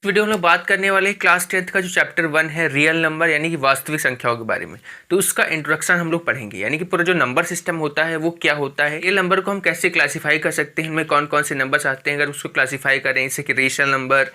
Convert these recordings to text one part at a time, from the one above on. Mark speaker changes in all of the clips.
Speaker 1: Video में हम लोग बात करने वाले हैं क्लास 10th का जो चैप्टर 1 है रियल नंबर यानी कि वास्तविक संख्याओं के बारे में। तो उसका इंट्रोडक्शन हम लोग पढ़ेंगे, यानी कि पूरा जो नंबर सिस्टम होता है वो क्या होता है, ये नंबर को हम कैसे क्लासिफाई कर सकते हैं, इनमें कौन कौन से नंबर्स आते हैं अगर उसको क्लासिफाई करें, जैसे कि रेशनल नंबर,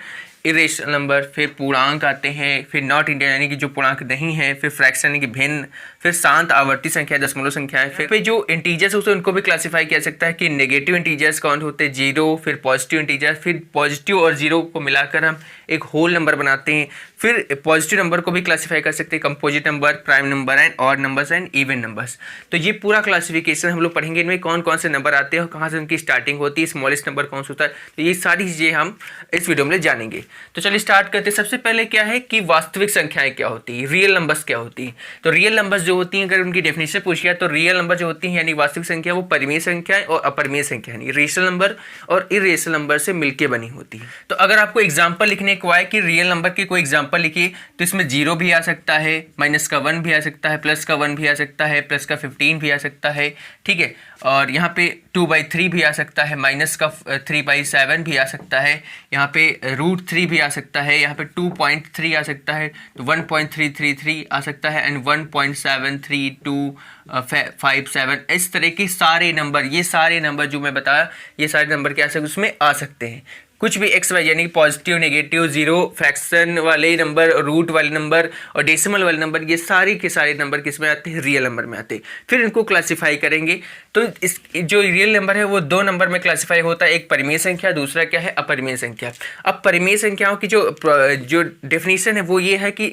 Speaker 1: इरेशनल नंबर, फिर पूर्णांक आते हैं, फिर नॉट इंटीजर यानी कि जो पूर्णांक नहीं है, फिर फ्रैक्शन यानी कि भिन्न, फिर शांत आवर्ती संख्या दशमलव संख्या है, फिर जो इंटीजर्स होते हैं उनको भी क्लासिफाई किया सकता है कि नेगेटिव इंटीजर्स कौन होते हैं, जीरो, फिर पॉजिटिव इंटीजर, फिर पॉजिटिव और जीरो को मिलाकर हम एक होल नंबर बनाते हैं। फिर पॉजिटिव नंबर को भी क्लासिफाई कर सकते हैं composite number, prime number and odd numbers and even numbers. तो ये पूरा क्लासिफिकेशन हम लोग पढ़ेंगे, इनमें कौन कौन से नंबर आते हैं और कहाँ से उनकी स्टार्टिंग होती है, स्मॉलेस्ट नंबर कौन सा होता है, तो ये सारी चीज़ें हम इस वीडियो में जानेंगे। तो चलिए स्टार्ट करते हैं। सबसे पहले क्या है कि वास्तविक संख्याएं क्या होती है, रियल नंबर्स क्या होती है। तो रियल नंबर्स जो होती हैं, अगर उनकी डेफिनेशन पूछी जाए तो रियल नंबर जो होती हैं यानी वास्तविक संख्या वो परिमेय संख्याएं और अपरिमेय संख्या यानी रेशनल नंबर और इरेशनल नंबर से मिलकर बनी होती है। तो अगर आपको एग्जाम्पल लिखने को आए कि रियल नंबर की कोई एग्जाम्पल लिखिए तो इसमें जीरो भी आ सकता है, माइनस का 1 भी आ सकता है, प्लस का 1 भी आ सकता है, प्लस का 15 भी आ सकता है, ठीक है। और यहाँ पे 2/3 भी आ सकता है, माइनस का 3/7 भी आ सकता है, यहाँ पे √3 भी आ सकता है, यहाँ पे 2.3 आ सकता है, तो 1.333 आ सकता है एंड 1.73257। इस तरह के सारे नंबर, ये सारे नंबर जो मैं बताया, ये सारे नंबर क्या उसमें आ सकते हैं। कुछ भी एक्स वाई यानी पॉजिटिव, नेगेटिव, जीरो, फ्रैक्शन वाले नंबर, रूट वाले नंबर और डेसिमल वाले नंबर, ये सारे के सारे नंबर किस में आते हैं, रियल नंबर में आते हैं। फिर इनको क्लासिफाई करेंगे तो इस जो रियल नंबर है वो दो नंबर में क्लासिफाई होता है, एक परिमेय संख्या, दूसरा क्या है अपरिमेय संख्या। अब परिमेय संख्याओं की जो डेफिनेशन है वो ये है कि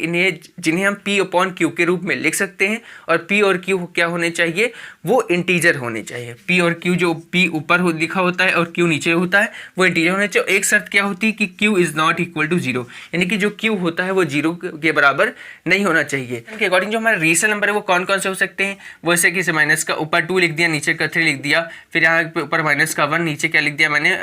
Speaker 1: जिन्हें हम P/Q के रूप में लिख सकते हैं और P और Q क्या होने चाहिए, वो इंटीजर होने चाहिए। P और Q, जो P ऊपर लिखा होता है और Q नीचे होता है, वो इंटीजर होने चाहिए। एक शर्त क्या होती है कि Q is not equal to zero, यानी कि जो Q होता है वो जीरो के बराबर नहीं होना चाहिए। के अकॉर्डिंग जो हमारे रेशनल नंबर है वो कौन कौन से हो सकते हैं, वो ऐसे कि माइनस का ऊपर 2 लिख दिया, नीचे का 3 लिख दिया, फिर यहाँ पे ऊपर माइनस का 1, नीचे क्या लिख दिया मैंने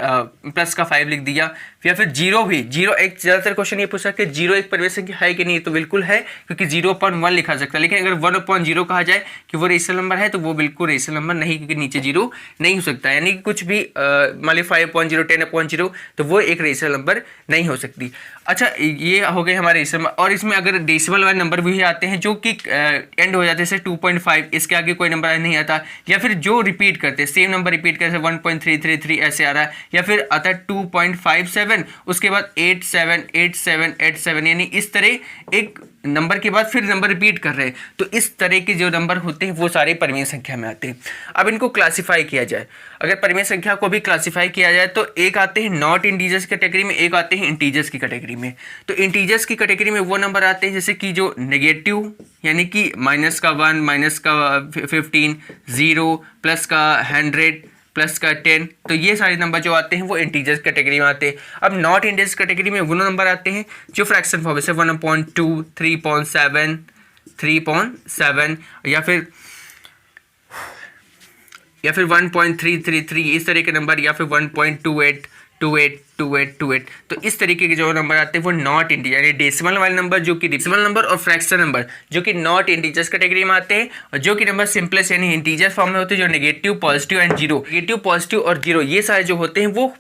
Speaker 1: प्लस का 5 लिख दिया, या फिर जीरो भी। जीरो एक ज़्यादातर क्वेश्चन ये पूछा कि जीरो एक परिमेय संख्या है कि नहीं, तो बिल्कुल है क्योंकि 0/1 लिखा जा सकता है। लेकिन अगर 1/0 कहा जाए कि वो रेशनल नंबर है तो वो बिल्कुल रेशनल नंबर नहीं, क्योंकि नीचे जीरो नहीं हो सकता, यानी कि कुछ भी मान ली 5/0, 10/0 तो वो एक रेशनल नंबर नहीं हो सकती। अच्छा, ये हो गए हमारे रेशनल। और इसमें अगर डेसिमल वाले नंबर भी आते हैं जो कि एंड हो जाते हैं, जैसे 2.5, इसके आगे कोई नंबर नहीं आता, या फिर जो रिपीट करते हैं, सेम नंबर रिपीट करते हैं, 1.333 ऐसे आ रहा है, या फिर आता है 2.57, उसके बाद 878787, यानी इस तरह एक नंबर के बाद फिर नंबर रिपीट कर रहे हैं। तो इस तरह के जो नंबर होते हैं वो सारे परिमेय संख्या में आते हैं। अब इनको क्लासिफाई किया जाए, अगर परिमेय संख्या को भी क्लासिफाई किया जाए तो एक आते हैं नॉट इंटीजर्स कैटेगरी में, एक आते हैं इंटीजर्स की कैटेगरी में। तो इंटीजर्स की कैटेगरी में वो नंबर आते हैं जैसे कि जो नेगेटिव यानी कि माइनस का 1, माइनस का 15, 0, प्लस का 100, प्लस का 10, तो ये सारे नंबर जो आते हैं वो इंटीजर्स कैटेगरी में आते हैं। अब नॉट इंटीजर्स कैटेगरी में वो नंबर आते हैं जो फ्रैक्शन फॉर्म, जैसे 1/2, 3.7, 3.7, या फिर 1.333, इस तरह के नंबर, या फिर 1.28, 28, 28, 28। तो इस तरीके के जो नंबर आते हैं वो नॉट इंटीजर यानी डेसिमल वाले नंबर, जो कि डेसिमल नंबर, और फ्रैक्शन नंबर जो कि नॉट इंटीजर्स कैटेगरी में आते हैं, और जो कि नंबर सिंपलेस्ट यानी इंटीजर फॉर्म में होते हैं, जो negative, positive and zero, negative, positive और जीरो, ये सारे जो होते हैं वो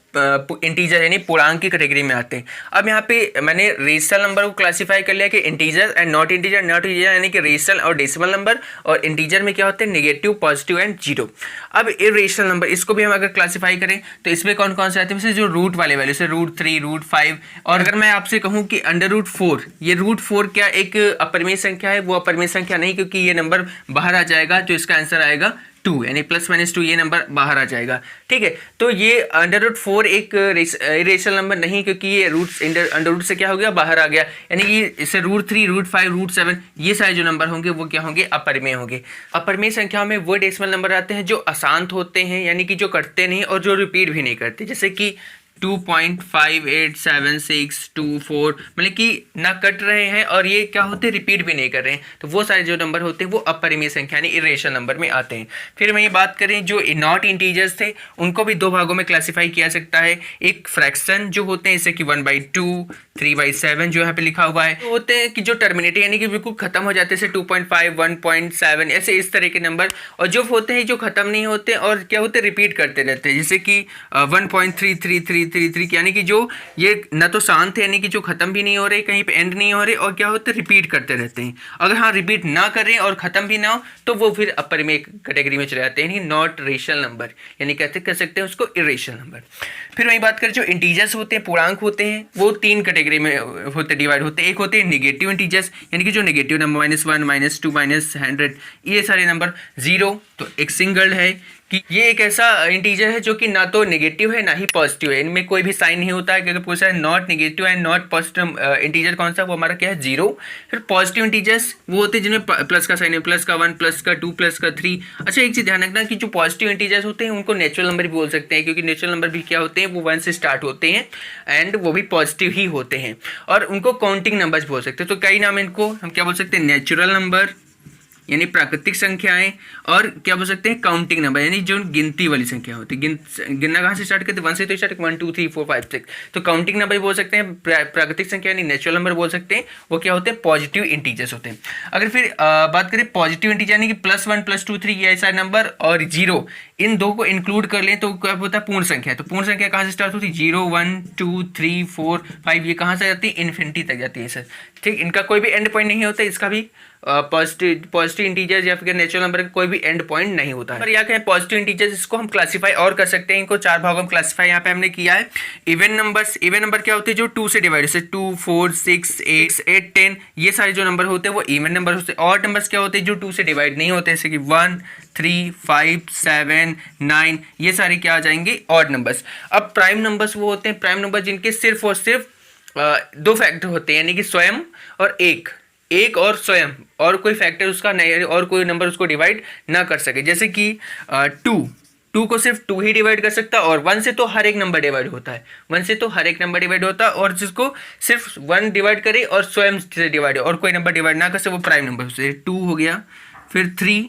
Speaker 1: इंटीजर यानी पूर्णांक की कैटेगरी में आते हैं। अब यहाँ पे मैंने रेशनल नंबर को क्लासिफाई कर लिया कि integer and not integer. Not integer यानी कि रेशनल और डेसिमल नंबर, और इंटीजर में क्या होते हैं, नेगेटिव, पॉजिटिव एंड जीरो। अब इरेशनल नंबर, इसको भी हम अगर क्लासिफाई करें तो इसमें कौन कौन से आते हैं, जो रूट वाले वैल्यू, जैसे √3, √5। और अगर मैं आपसे कहूं कि √4, ये √4 क्या एक अपरिमेय संख्या है, वो अपरिमेय संख्या नहीं, क्योंकि ये नंबर बाहर आ जाएगा, तो इसका आंसर आएगा 2, यानी +-2 ये नंबर बाहर आ जाएगा, ठीक है। तो ये √4 एक इरेशनल नंबर नहीं, क्योंकि ये अंडर रूट से क्या हो गया, बाहर आ गया, यानी कि इससे √3, √5, √7 ये सारे जो नंबर होंगे वो क्या होंगे, अपरिमेय होंगे। अपरिमेय संख्याओं में वो डेसिमल नंबर आते हैं जो अशांत होते हैं, यानी कि जो कटते नहीं और जो रिपीट भी नहीं करते, जैसे कि 2.587624, मतलब कि ना कट रहे हैं और ये क्या होते हैं, रिपीट भी नहीं कर रहे हैं, तो वो सारे जो नंबर होते हैं वो अपरिमेय संख्या यानी इरेशनल नंबर में आते हैं। फिर मैं ये बात करें जो नॉट इंटीजर्स थे, उनको भी दो भागों में क्लासिफाई किया सकता है। एक फ्रैक्शन जो होते हैं, जैसे कि 1/2, 3/7 जो यहाँ पे लिखा हुआ है, तो होते हैं कि जो टर्मिनेटिव यानी कि बिल्कुल खत्म हो जाते हैं, जैसे 2.5, 1.7, ऐसे इस तरह के नंबर। और जो होते हैं जो खत्म नहीं होते और क्या होते हैं, रिपीट करते रहते हैं, जैसे कि 1.333 3 यानी कि जो ये न तो शांत है, यानी कि जो खत्म भी नहीं हो रहे, कहीं पे एंड नहीं हो रहे, और क्या होता है रिपीट करते रहते हैं। अगर हाँ रिपीट ना करें और ख़त्म भी ना हो तो वो फिर अपर में एक कैटेगरी में चले जाते हैं, यानी नॉट रेशनल नंबर, यानी कहते कह सकते हैं उसको इरेशनल नंबर। फिर वही बात करें जो इंटीजर्स होते हैं, पूर्णांक होते हैं, वो 3 कैटेगरी में होते डिवाइड होते हैं। एक होते हैं नेगेटिव इंटीजर्स, यानी कि जो नेगेटिव नंबर -1 -2 -100 ये सारे नंबर। 0 तो एक सिंगल है कि ये एक ऐसा इंटीजर है जो कि ना तो नेगेटिव है ना ही पॉजिटिव है, इनमें कोई भी साइन नहीं होता है, क्योंकि पूछा है not negative and not positive integer कौन सा, वो हमारा क्या है 0। फिर पॉजिटिव इंटीजर्स वो होते हैं जिनमें प्लस का साइन है, प्लस का 1 प्लस का 2 प्लस का 3। अच्छा एक चीज़ ध्यान रखना कि जो पॉजिटिव इंटीजर्स होते हैं उनको नेचुरल नंबर भी बोल सकते हैं, क्योंकि नेचुरल नंबर भी क्या होते हैं वो 1 से स्टार्ट होते हैं एंड वो भी पॉजिटिव ही होते हैं, और उनको काउंटिंग नंबर्स बोल सकते हैं। तो कई नाम इनको हम क्या बोल सकते हैं, नेचुरल नंबर यानी प्राकृतिक संख्याएं, और क्या बोल सकते हैं काउंटिंग नंबर, यानी जो गिनती वाली संख्या होती है। गिनना कहाँ से स्टार्ट करते हैं, 1 से तो स्टार्ट 1 2 3 4 5 6, तो काउंटिंग नंबर बोल सकते हैं। प्राकृतिक संख्या यानी नेचुरल नंबर बोल सकते हैं, वो क्या होते हैं पॉजिटिव इंटीजर्स होते हैं। अगर फिर बात करें पॉजिटिव इंटीजर यानी कि +1 +2 3 ये ऐसा नंबर और 0, इन दो को इंक्लूड कर लें तो क्या होता है पूर्ण संख्या। तो पूर्ण संख्या कहाँ से स्टार्ट होती है, 0 1 2 3 4 5, ये कहाँ से जाती है इन्फिनिटी तक जाती है सर। ठीक, इनका कोई भी एंड पॉइंट नहीं होता, इसका भी पॉजिटिव इंटीजर्स या फिर नेचुरल नंबर का कोई भी एंड पॉइंट नहीं होता है। पर यहाँ कहें पॉजिटिव इंटीजर्स, इसको हम क्लासीफाई और कर सकते हैं, इनको 4 भागों में क्लासीफाई यहाँ पे हमने किया है। इवन नंबर्स, इवन नंबर क्या होते हैं जो 2 से डिवाइड, जैसे 2 4 6 8 10, ये सारे जो नंबर होते हैं वो इवन नंबर होते हैं। ऑड नंबर्स क्या होते हैं जो 2 से डिवाइड नहीं होते, जैसे कि 1 3 5 7 9, ये सारे क्या आ जाएंगे ऑड नंबर्स। अब प्राइम नंबर्स वो होते हैं, प्राइम नंबर जिनके सिर्फ और सिर्फ 2 फैक्टर होते हैं, यानी कि स्वयं और एक और स्वयं, और कोई फैक्टर उसका नहीं, और कोई नंबर उसको डिवाइड ना कर सके। जैसे कि 2 को सिर्फ 2 ही डिवाइड कर सकता है, और 1 से तो हर एक नंबर डिवाइड होता है, 1 से तो हर एक नंबर डिवाइड होता है, और जिसको सिर्फ 1 डिवाइड करे और स्वयं से डिवाइड और कोई नंबर डिवाइड ना कर सके वो प्राइम नंबर से। 2 हो गया। फिर 3,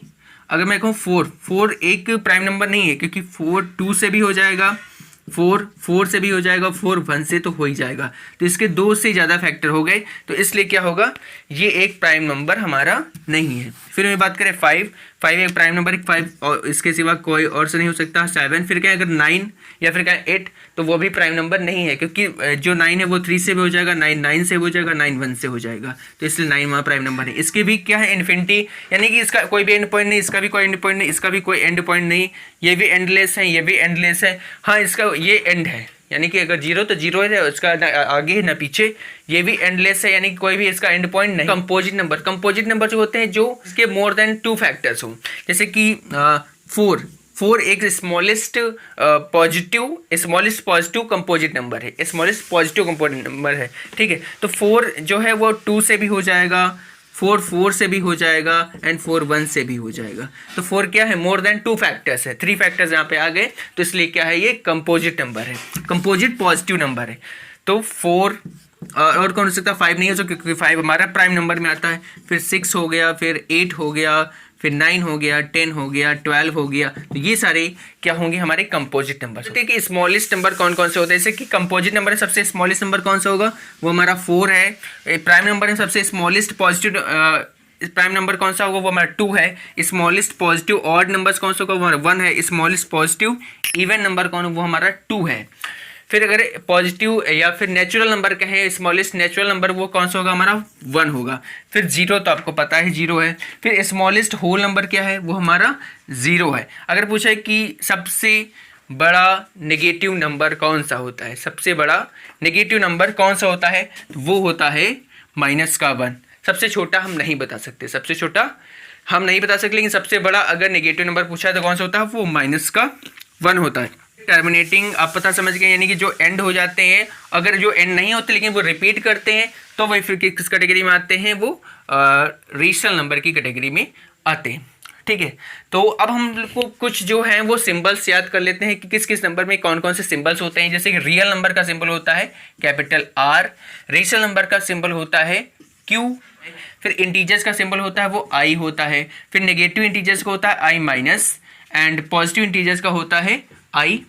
Speaker 1: अगर मैं कहूँ 4 एक प्राइम नंबर नहीं है, क्योंकि 4 2 से भी हो जाएगा, 4 से भी हो जाएगा, 4 1 से तो हो ही जाएगा, तो इसके 2 से ज़्यादा फैक्टर हो गए, तो इसलिए क्या होगा ये एक प्राइम नंबर हमारा नहीं है। फिर मैं बात करें 5 एक प्राइम नंबर, 5 और इसके सिवा कोई और से नहीं हो सकता। 7, फिर क्या अगर 9 या फिर क्या 8, तो वो भी प्राइम नंबर नहीं है, क्योंकि जो 9 है वो 3 से भी हो जाएगा, 9 से हो जाएगा, 9 1 से हो जाएगा, तो इसलिए 9 वहाँ प्राइम नंबर है। इसके भी क्या है इन्फिनिटी, यानी कि इसका कोई भी एंड पॉइंट नहीं, इसका भी कोई एंड पॉइंट नहीं, इसका भी कोई एंड पॉइंट नहीं, ये भी एंडलेस है, ये भी एंडलेस है। हाँ इसका ये एंड है, यानी कि अगर 0 तो 0 है, उसका ना आगे है ना पीछे, ये भी एंडलेस है, यानी कि कोई भी इसका एंड पॉइंट नहीं। कंपोजिट नंबर जो होते हैं जो इसके मोर देन 2 फैक्टर्स हो, जैसे कि 4 एक स्मॉलेस्ट पॉजिटिव कंपोजिट नंबर है, स्मॉलेस्ट पॉजिटिव कंपोजिट नंबर है। ठीक है, तो 4 जो है वो 2 से भी हो जाएगा, 4 से भी हो जाएगा, एंड 4 1 से भी हो जाएगा। तो 4 क्या है मोर देन 2 फैक्टर्स है, 3 फैक्टर्स यहाँ पे आ गए, तो इसलिए क्या है ये कंपोजिट नंबर है, कंपोजिट पॉजिटिव नंबर है। तो 4 और कौन हो सकता है 5 नहीं हो, क्योंकि 5 हमारा प्राइम नंबर में आता है। फिर 6 हो गया, फिर 8 हो गया, फिर 9 हो गया, 10 हो गया, 12 हो गया, तो ये सारे क्या होंगे हमारे कंपोजिट नंबर। तो कि स्मॉलेस्ट नंबर कौन कौन से होते हैं, जैसे कि कंपोजिट नंबर है सबसे स्मॉलेस्ट नंबर कौन सा होगा, वो हमारा 4 है। प्राइम नंबर है सबसे स्मॉलेस्ट पॉजिटिव प्राइम नंबर कौन सा होगा, वो हमारा 2 है। स्मॉलेस्ट पॉजिटिव ऑड नंबर्स कौन सा होगा, वो हमारा 1 है। स्मॉलेस्ट पॉजिटिव इवन नंबर कौन है, वो हमारा 2 है। फिर अगर पॉजिटिव या फिर नेचुरल नंबर कहें, स्मॉलेस्ट नेचुरल नंबर वो कौन सा होगा, हमारा 1 होगा। फिर 0 तो आपको पता है 0 है। फिर स्मॉलेस्ट होल नंबर क्या है, वो हमारा 0 है। अगर पूछा है कि सबसे बड़ा नेगेटिव नंबर कौन सा होता है, सबसे बड़ा नेगेटिव नंबर कौन सा होता है, तो वो होता है -1। सबसे छोटा हम नहीं बता सकते, सबसे छोटा हम नहीं बता सकते, लेकिन सबसे बड़ा अगर नेगेटिव नंबर पूछा है तो कौन सा होता है, वो -1 होता है। टर्मिनेटिंग आप पता समझ गए, यानी कि जो एंड हो जाते हैं, अगर जो एंड नहीं होते लेकिन वो रिपीट करते हैं, तो वही फिर किस कैटेगरी में आते हैं, वो रेशनल नंबर की कैटेगरी में आते हैं। ठीक है, तो अब हम लोग को कुछ जो है वो सिंबल्स याद कर लेते हैं कि किस किस नंबर में कौन कौन से सिंबल्स होते हैं। जैसे कि रियल नंबर का सिंबल होता है कैपिटल R, रेशनल नंबर का सिंबल होता है Q, फिर इंटीजर्स का सिंबल होता है वो I होता है, फिर नेगेटिव इंटीजर्स का होता है I-, एंड पॉजिटिव इंटीजर्स का होता है I+,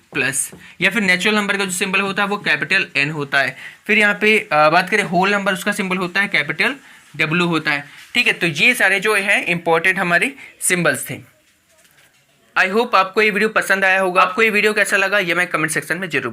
Speaker 1: या फिर नेचुरल नंबर का जो सिंबल होता है वो कैपिटल N होता है। फिर यहाँ पे बात करें होल नंबर, उसका सिंबल होता है कैपिटल W होता है। ठीक है, तो ये सारे जो है इंपॉर्टेंट हमारे सिंबल्स थे। आई होप आपको ये वीडियो पसंद आया होगा। आपको ये वीडियो कैसा लगा ये मैं कमेंट सेक्शन में जरूर